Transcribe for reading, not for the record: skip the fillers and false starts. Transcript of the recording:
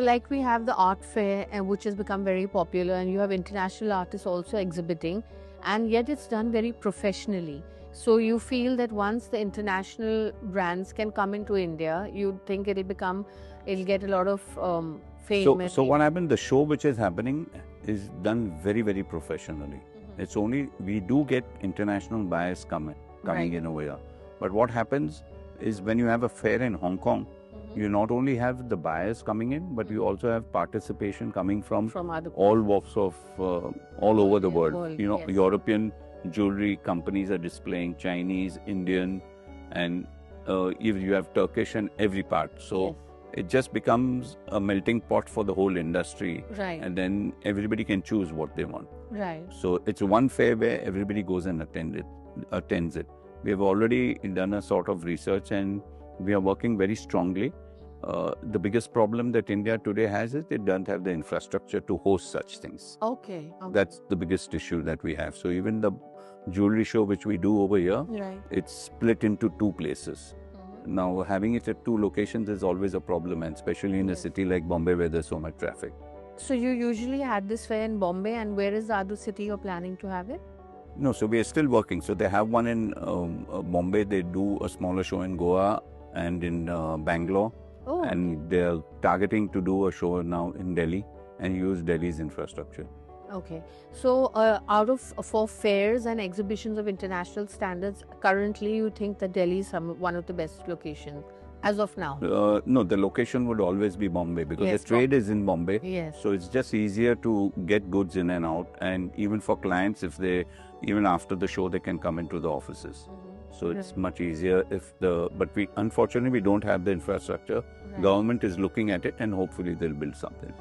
Like we have the art fair, which has become very popular, and you have international artists also exhibiting, and yet it's done very professionally. So you feel that once the international brands can come into India, you think it'll get a lot of fame. So what happened? The show which is happening is done very, very professionally. It's only we do get international buyers coming Right. in over here. But what happens is when you have a fair in Hong Kong, you not only have the buyers coming in, but you also have participation coming from other all walks of all over the world. world, You know, yes. European jewelry companies are displaying, Chinese, Indian, and if you have Turkish and every part. So Yes. it just becomes a melting pot for the whole industry. Right. And then everybody can choose what they want. Right. So it's one fair where everybody goes and attends it. We have already done a sort of research and we are working very strongly. The biggest problem that India today has is it doesn't have the infrastructure to host such things. Okay. That's the biggest issue that we have. So even the jewelry show which we do over here, Right. it's split into two places. Now having it at two locations is always a problem, and especially in a city like Bombay where there's so much traffic. So you usually had this fair in Bombay, and where is the other city you're planning to have it? No, so we are still working. So they have one in Bombay. They do a smaller show in Goa and in Bangalore. Oh, And they're targeting to do a show now in Delhi and use Delhi's infrastructure. okay. So out of for fairs and exhibitions of international standards, currently you think that Delhi is one of the best locations as of now? No, the location would always be Bombay because Yes, the trade is in Bombay. Yes. So it's just easier to get goods in and out. And even for clients, if they, even after the show, they can come into the offices. So it's much easier but unfortunately, we don't have the infrastructure. Right. Government is looking at it and hopefully they'll build something.